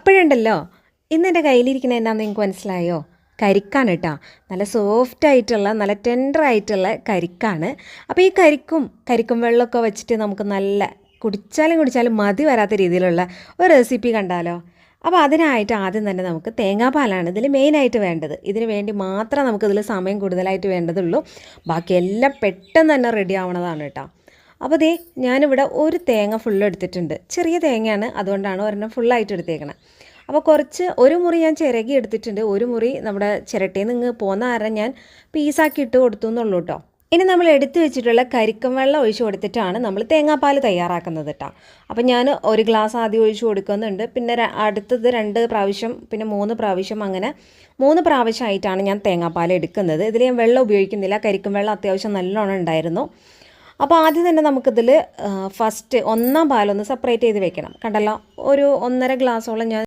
അപ്പോഴുണ്ടല്ലോ ഇന്നെൻ്റെ കയ്യിലിരിക്കുന്ന എന്നാന്ന് നിങ്ങൾക്ക് മനസ്സിലായോ? കരിക്കാണ് കേട്ടോ. നല്ല സോഫ്റ്റ് ആയിട്ടുള്ള നല്ല ടെൻഡർ ആയിട്ടുള്ള കരിക്കാണ്. അപ്പോൾ ഈ കരിക്കും വെള്ളമൊക്കെ വെച്ചിട്ട് നമുക്ക് നല്ല കുടിച്ചാലും മതി വരാത്ത രീതിയിലുള്ള ഒരു റെസിപ്പി കണ്ടാലോ? അപ്പോൾ അതിനായിട്ട് ആദ്യം തന്നെ നമുക്ക് തേങ്ങാപ്പാലാണ് ഇതിൽ മെയിനായിട്ട് വേണ്ടത്. ഇതിന് വേണ്ടി മാത്രം നമുക്കിതിൽ സമയം കൂടുതലായിട്ട് വേണ്ടതുള്ളൂ. ബാക്കിയെല്ലാം പെട്ടെന്ന് തന്നെ റെഡി ആവണതാണ് കേട്ടോ. അപ്പോൾ ദേ ഞാനിവിടെ ഒരു തേങ്ങ ഫുള്ള് എടുത്തിട്ടുണ്ട്. ചെറിയ തേങ്ങയാണ്, അതുകൊണ്ടാണ് ഒരെണ്ണം ഫുള്ളായിട്ട് എടുത്തേക്കണം. അപ്പോൾ ഒരു മുറി ഞാൻ ചിരകി എടുത്തിട്ടുണ്ട്. ഒരു മുറി നമ്മുടെ ചിരട്ടയിൽ നിന്ന് പോകുന്ന കാരണം ഞാൻ പീസാക്കി ഇട്ട് കൊടുത്തു എന്നുള്ളൂ കേട്ടോ. ഇനി നമ്മൾ എടുത്തു വെച്ചിട്ടുള്ള കരിക്കും വെള്ളം ഒഴിച്ച് കൊടുത്തിട്ടാണ് നമ്മൾ തേങ്ങാപ്പാൽ തയ്യാറാക്കുന്നത് കേട്ടോ. അപ്പം ഞാൻ ഒരു ഗ്ലാസ് ആദ്യം ഒഴിച്ച് കൊടുക്കുന്നുണ്ട്. പിന്നെ അടുത്തത് 2 പ്രാവശ്യം, പിന്നെ 3 പ്രാവശ്യം, അങ്ങനെ 3 പ്രാവശ്യമായിട്ടാണ് ഞാൻ തേങ്ങാപ്പാൽ എടുക്കുന്നത്. ഇതിൽ ഞാൻ വെള്ളം ഉപയോഗിക്കുന്നില്ല. കരിക്കും വെള്ളം അത്യാവശ്യം നല്ലോണം ഉണ്ടായിരുന്നു. അപ്പോൾ ആദ്യം തന്നെ നമുക്കിതിൽ ഫസ്റ്റ് 1-ാം പാലൊന്ന് സെപ്പറേറ്റ് ചെയ്ത് വെക്കണം. കണ്ടല്ലോ, ഒരു 1.5 ഗ്ലാസോളം ഞാൻ